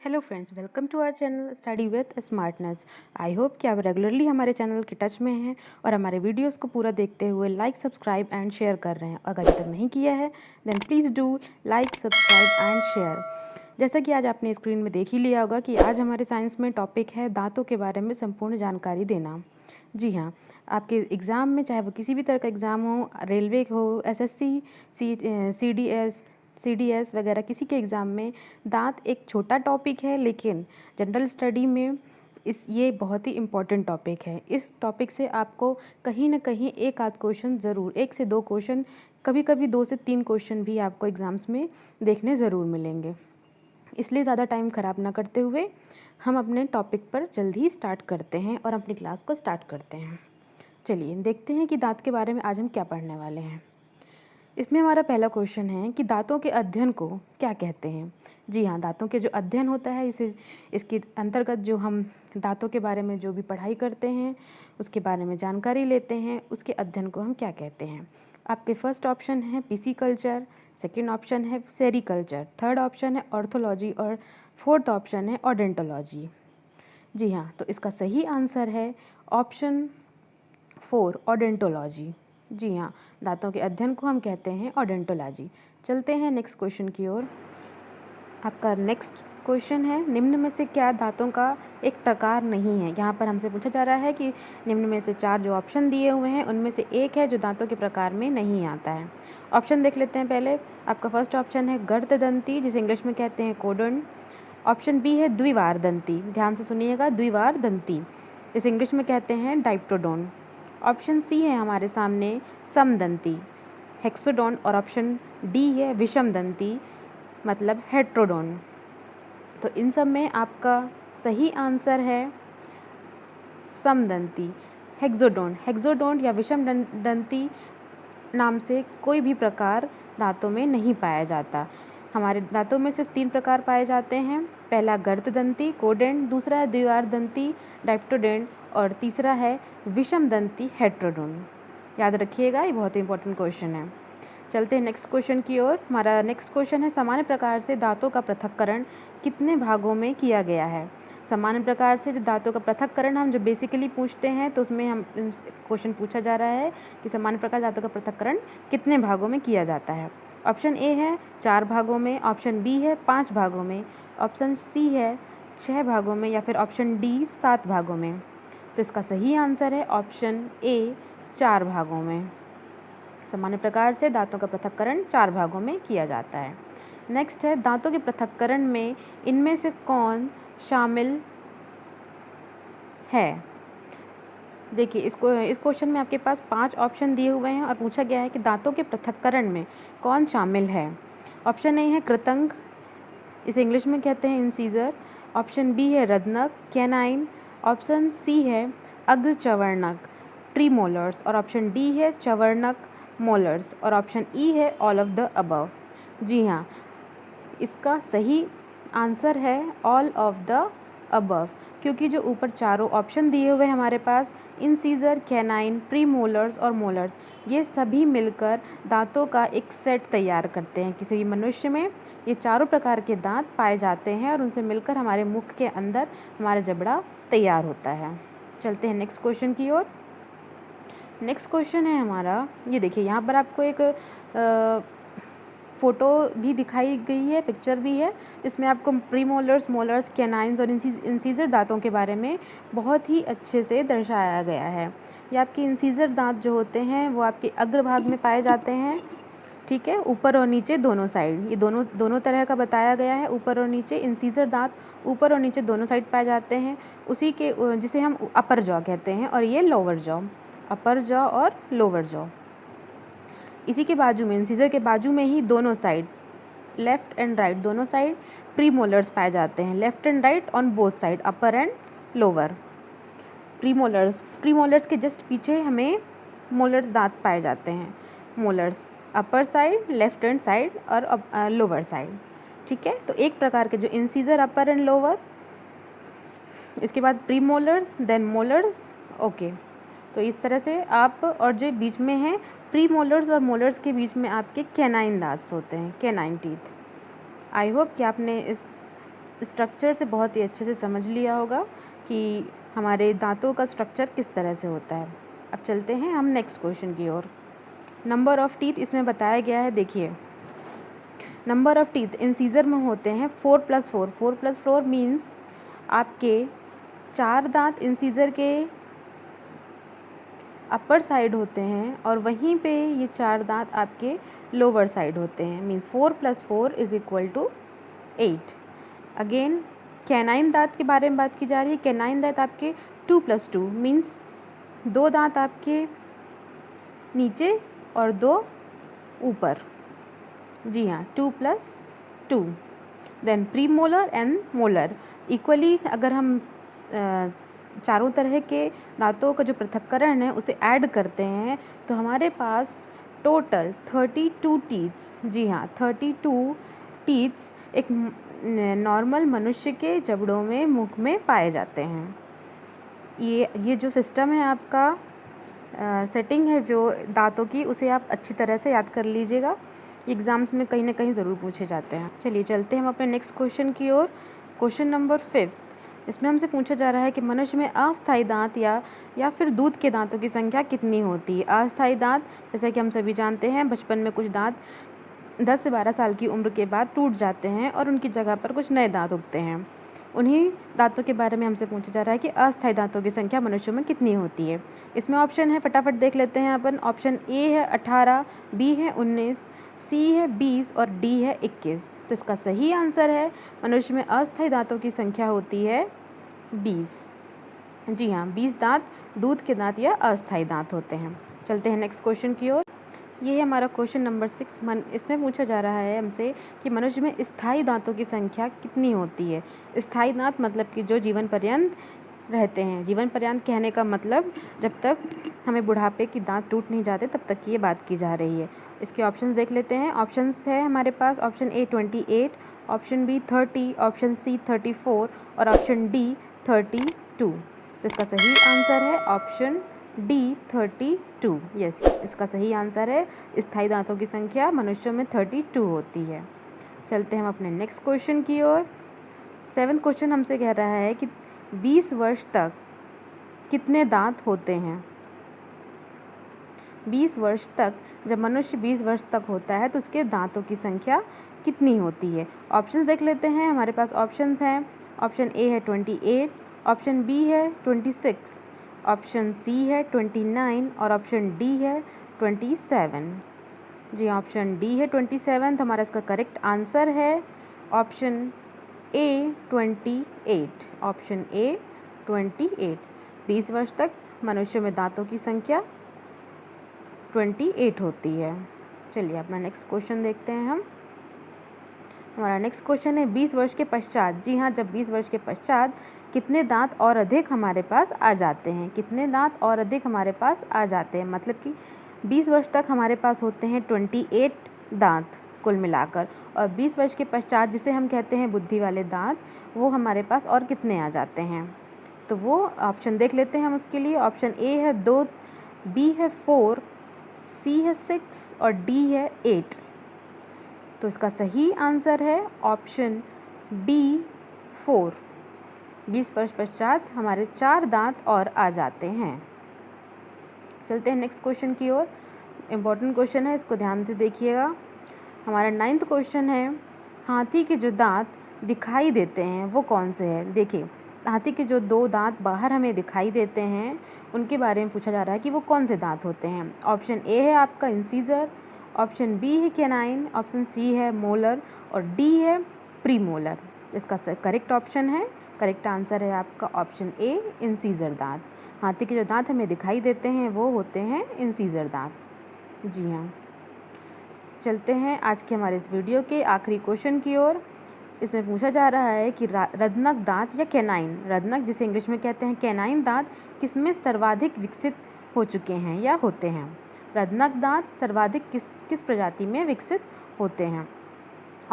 Hello friends, welcome to our channel study with smartness. I hope कि आप regularly हमारे channel के touch में हैं और हमारे वीडियोस को पूरा देखते हुए लाइक, सब्सक्राइब एंड शेयर कर रहे हैं। अगर अभी तक नहीं किया है then please do like, subscribe and share. जैसा कि आज आपने स्क्रीन में देख ही लिया होगा कि आज हमारे साइंस में टॉपिक है दांतों के बारे में संपूर्ण जानकारी देना। जी हाँ, आपके एग्ज़ाम में चाहे वो किसी भी तरह का एग्ज़ाम हो, रेलवे हो, एसएससी, सीडीएस वगैरह किसी के एग्ज़ाम में दांत एक छोटा टॉपिक है, लेकिन जनरल स्टडी में ये बहुत ही इम्पॉर्टेंट टॉपिक है। इस टॉपिक से आपको कहीं ना कहीं एक आध क्वेश्चन ज़रूर, 1 से 2 क्वेश्चन, कभी कभी 2 से 3 क्वेश्चन भी आपको एग्ज़ाम्स में देखने ज़रूर मिलेंगे। इसलिए ज़्यादा टाइम ख़राब ना करते हुए हम अपने टॉपिक पर जल्दी ही स्टार्ट करते हैं और अपनी क्लास को स्टार्ट करते हैं। चलिए देखते हैं कि दांत के बारे में आज हम क्या पढ़ने वाले हैं। इसमें हमारा पहला क्वेश्चन है कि दांतों के अध्ययन को क्या कहते हैं। जी हाँ, दांतों के जो अध्ययन होता है इसके अंतर्गत जो हम दांतों के बारे में जो भी पढ़ाई करते हैं, उसके बारे में जानकारी लेते हैं, उसके अध्ययन को हम क्या कहते हैं। आपके फर्स्ट ऑप्शन है पीसी कल्चर, सेकेंड ऑप्शन है सेरिकल्चर, थर्ड ऑप्शन है ऑर्थोलॉजी और फोर्थ ऑप्शन है ओडेंटोलॉजी। जी हाँ, तो इसका सही आंसर है ऑप्शन 4 ओडेंटोलॉजी। जी हाँ, दांतों के अध्ययन को हम कहते हैं ओडेंटोलॉजी। चलते हैं नेक्स्ट क्वेश्चन की ओर। आपका नेक्स्ट क्वेश्चन है निम्न में से क्या दांतों का एक प्रकार नहीं है। यहाँ पर हमसे पूछा जा रहा है कि निम्न में से 4 जो ऑप्शन दिए हुए हैं उनमें से एक है जो दांतों के प्रकार में नहीं आता है। ऑप्शन देख लेते हैं पहले। आपका फर्स्ट ऑप्शन है गर्ददंती, जिसे इंग्लिश में कहते हैं कोडोन। ऑप्शन बी है द्विवार दंती, ध्यान से सुनिएगा, द्विवार दंती, जिसे इंग्लिश में कहते हैं डाइप्टोडोन। ऑप्शन सी है हमारे सामने समदंती, हेक्सोडोन। और ऑप्शन डी है विषमदंती, मतलब हेट्रोडोन। तो इन सब में आपका सही आंसर है समदंती, हेक्सोडोन या विषमदंती नाम से कोई भी प्रकार दांतों में नहीं पाया जाता। हमारे दांतों में सिर्फ 3 प्रकार पाए जाते हैं। पहला गर्ददंती कोडेंट, दूसरा है द्विवार दंती डाइप्टोडेंट और तीसरा है विषम दंती हेट्रोडोन। याद रखिएगा, ये बहुत ही इंपॉर्टेंट क्वेश्चन है। चलते हैं नेक्स्ट क्वेश्चन की ओर। हमारा नेक्स्ट क्वेश्चन है सामान्य प्रकार से दांतों का पृथक्करण कितने भागों में किया गया है। सामान्य प्रकार से जो दांतों का पृथक्करण हम जो बेसिकली पूछते हैं, तो उसमें हम क्वेश्चन पूछा जा रहा है कि सामान्य प्रकार दांतों का पृथक्करण कितने भागों में किया जाता है। ऑप्शन ए है 4 भागों में, ऑप्शन बी है 5 भागों में, ऑप्शन सी है 6 भागों में या फिर ऑप्शन डी 7 भागों में। तो इसका सही आंसर है ऑप्शन ए 4 भागों में। सामान्य प्रकार से दांतों का पृथक्करण 4 भागों में किया जाता है। नेक्स्ट है दांतों के पृथक्करण में इनमें से कौन शामिल है। देखिए इस क्वेश्चन में आपके पास 5 ऑप्शन दिए हुए हैं और पूछा गया है कि दांतों के पृथक्करण में कौन शामिल है। ऑप्शन ए है कृतंक, इसे इंग्लिश में कहते हैं इंसीजर। ऑप्शन बी है रत्नक, कैनाइन। ऑप्शन सी है अग्रचवर्णक, प्रीमोलर्स। और ऑप्शन डी है चवर्णक, मोलर्स। और ऑप्शन ई है ऑल ऑफ द अबव। जी हाँ, इसका सही आंसर है ऑल ऑफ द अबव, क्योंकि जो ऊपर चारों ऑप्शन दिए हुए हैं हमारे पास, इंसीजर, कैनाइन, प्रीमोलर्स और मोलर्स, ये सभी मिलकर दांतों का एक सेट तैयार करते हैं। किसी भी मनुष्य में ये चारों प्रकार के दांत पाए जाते हैं और उनसे मिलकर हमारे मुख के अंदर हमारा जबड़ा तैयार होता है। चलते हैं नेक्स्ट क्वेश्चन की ओर। नेक्स्ट क्वेश्चन है हमारा, ये देखिए यहाँ पर आपको एक फ़ोटो भी दिखाई गई है, पिक्चर भी है, जिसमें आपको प्रीमोलर्स, मोलर्स, कैनाइन्स और इंसीजर दांतों के बारे में बहुत ही अच्छे से दर्शाया गया है। ये आपके इंसीजर दांत जो होते हैं वो आपके अग्रभाग में पाए जाते हैं, ठीक है, ऊपर और नीचे दोनों साइड। ये दोनों तरह का बताया गया है, ऊपर और नीचे। इंसीजर दांत ऊपर और नीचे दोनों साइड पाए जाते हैं, उसी के जिसे हम अपर जॉ कहते हैं, और ये लोअर जॉ, अपर जॉ और लोअर जॉ। इसी के बाजू में, इंसीजर के बाजू में ही दोनों साइड, लेफ़्ट एंड राइट दोनों साइड प्रीमोलर्स पाए जाते हैं, left and right on both side, upper and lower. Premolars के जस्ट पीछे हमें मोलर्स दांत पाए जाते हैं, molars upper side, left hand side और लोअर साइड, ठीक है। तो एक प्रकार के जो इंसीजर, अपर एंड लोअर, इसके बाद प्रीमोलर्स, देन मोलर्स, ओके। तो इस तरह से आप, और जो बीच में है प्रीमोलर्स और मोलर्स के बीच में आपके कैनाइन दांत होते हैं, कैनाइन टीथ। आई होप कि आपने इस स्ट्रक्चर से बहुत ही अच्छे से समझ लिया होगा कि हमारे दांतों का स्ट्रक्चर किस तरह से होता है। अब चलते हैं हम नेक्स्ट क्वेश्चन की ओर। नंबर ऑफ़ टीथ इसमें बताया गया है, देखिए नंबर ऑफ़ टीथ इंसीजर में होते हैं 4 + 4। 4 + 4 मीन्स आपके 4 दांत इंसीजर के अपर साइड होते हैं और वहीं पे ये 4 दांत आपके लोअर साइड होते हैं। मीन्स 4 + 4 = 8। अगेन कैनाइन दांत के बारे में बात की जा रही है। कैनाइन दांत आपके 2 + 2 मीन्स 2 दांत आपके नीचे और 2 ऊपर। जी हाँ, 2 + 2। Then pre molar and molar equally अगर हम चारों तरह के दांतों का जो पृथक्करण है उसे ऐड करते हैं तो हमारे पास टोटल 32 टीथ्स, जी हाँ 32 टीथ्स एक नॉर्मल मनुष्य के जबड़ों में, मुख में पाए जाते हैं। ये जो सिस्टम है आपका सेटिंग है जो दांतों की, उसे आप अच्छी तरह से याद कर लीजिएगा। एग्ज़ाम्स में कहीं ना कहीं ज़रूर पूछे जाते हैं। चलिए चलते हैं हम अपने नेक्स्ट क्वेश्चन की ओर। क्वेश्चन नंबर 5 इसमें हमसे पूछा जा रहा है कि मनुष्य में अस्थायी दांत या फिर दूध के दांतों की संख्या कितनी होती है। अस्थायी दांत जैसा कि हम सभी जानते हैं, बचपन में कुछ दांत 10 से 12 साल की उम्र के बाद टूट जाते हैं और उनकी जगह पर कुछ नए दांत उगते हैं। उन्हीं दांतों के बारे में हमसे पूछा जा रहा है कि अस्थायी दांतों की संख्या मनुष्यों में कितनी होती है। इसमें ऑप्शन है, फटाफट देख लेते हैं अपन। ऑप्शन ए है 18, बी है 19, सी है 20 और डी है 21। तो इसका सही आंसर है मनुष्य में अस्थायी दांतों की संख्या होती है 20। जी हाँ, 20 दांत दूध के दांत या अस्थायी दांत होते हैं। चलते हैं नेक्स्ट क्वेश्चन की ओर। ये है हमारा क्वेश्चन नंबर 6। इसमें पूछा जा रहा है हमसे कि मनुष्य में स्थायी दांतों की संख्या कितनी होती है। स्थायी दांत मतलब कि जो जीवन पर्यंत रहते हैं। जीवन पर्यंत कहने का मतलब जब तक हमें बुढ़ापे की दांत टूट नहीं जाते तब तक की ये बात की जा रही है। इसके ऑप्शंस देख लेते हैं। ऑप्शंस है हमारे पास option A 28, option B 30, option C 34 और ऑप्शन डी 32। तो इसका सही आंसर है ऑप्शन डी 32। यस, इसका सही आंसर है स्थायी दांतों की संख्या मनुष्यों में 32 होती है। चलते हैं हम अपने नेक्स्ट क्वेश्चन की ओर। 7वां क्वेश्चन हमसे कह रहा है कि 20 वर्ष तक कितने दांत होते हैं। 20 वर्ष तक, जब मनुष्य 20 वर्ष तक होता है तो उसके दांतों की संख्या कितनी होती है। ऑप्शंस देख लेते हैं। हमारे पास ऑप्शंस हैं। ऑप्शन ए है 28, ऑप्शन बी है 26, ऑप्शन सी है 29 और ऑप्शन डी है 27। जी, ऑप्शन डी है 27। तो हमारा इसका करेक्ट आंसर है ऑप्शन ए 28। Option A 28। 20 वर्ष तक मनुष्य में दांतों की संख्या 28 होती है। चलिए अपना नेक्स्ट क्वेश्चन देखते हैं हम। हमारा नेक्स्ट क्वेश्चन है 20 वर्ष के पश्चात। जी हाँ, जब 20 वर्ष के पश्चात कितने दांत और अधिक हमारे पास आ जाते हैं। कितने दांत और अधिक हमारे पास आ जाते हैं, मतलब कि 20 वर्ष तक हमारे पास होते हैं 28 दांत कुल मिलाकर, और 20 वर्ष के पश्चात जिसे हम कहते हैं बुद्धि वाले दांत, वो हमारे पास और कितने आ जाते हैं। तो वो ऑप्शन देख लेते हैं हम उसके लिए। ऑप्शन ए है 2, बी है 4, सी है 6 और डी है 8। तो इसका सही आंसर है ऑप्शन बी 4। 20 वर्ष पश्चात हमारे 4 दांत और आ जाते हैं। चलते हैं नेक्स्ट क्वेश्चन की ओर। इम्पॉर्टेंट क्वेश्चन है, इसको ध्यान से देखिएगा। हमारा 9वां क्वेश्चन है, हाथी के जो दांत दिखाई देते हैं वो कौन से हैं। देखिए, हाथी के जो 2 दांत बाहर हमें दिखाई देते हैं उनके बारे में पूछा जा रहा है कि वो कौन से दांत होते हैं। ऑप्शन ए है आपका इंसीजर, ऑप्शन बी है कैनाइन, ऑप्शन सी है मोलर और डी है प्रीमोलर। इसका करेक्ट ऑप्शन है, करेक्ट आंसर है आपका ऑप्शन ए इंसीजर दांत। हाथी के जो दांत हमें दिखाई देते हैं वो होते हैं इंसीजर दांत। जी हाँ, चलते हैं आज के हमारे इस वीडियो के आखिरी क्वेश्चन की ओर। इसमें पूछा जा रहा है कि रत्नक दांत या कैनाइन, रत्नक जिसे इंग्लिश में कहते हैं कैनाइन दांत, किसमें सर्वाधिक विकसित हो चुके हैं या होते हैं। रत्नक दांत सर्वाधिक किस प्रजाति में विकसित होते हैं।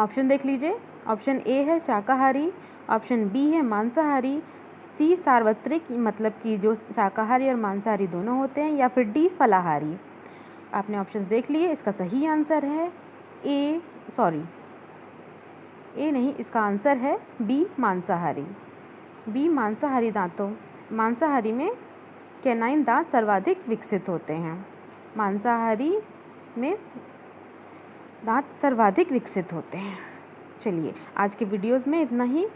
ऑप्शन देख लीजिए। ऑप्शन ए है शाकाहारी, ऑप्शन बी है मांसाहारी, सी सार्वत्रिक मतलब कि जो शाकाहारी और मांसाहारी दोनों होते हैं, या फिर डी फलाहारी। आपने ऑप्शंस देख लिए। इसका सही आंसर है ए नहीं, इसका आंसर है बी मांसाहारी। बी मांसाहारी में कैनाइन दांत सर्वाधिक विकसित होते हैं। मांसाहारी में दांत सर्वाधिक विकसित होते हैं। चलिए आज के वीडियोस में इतना ही।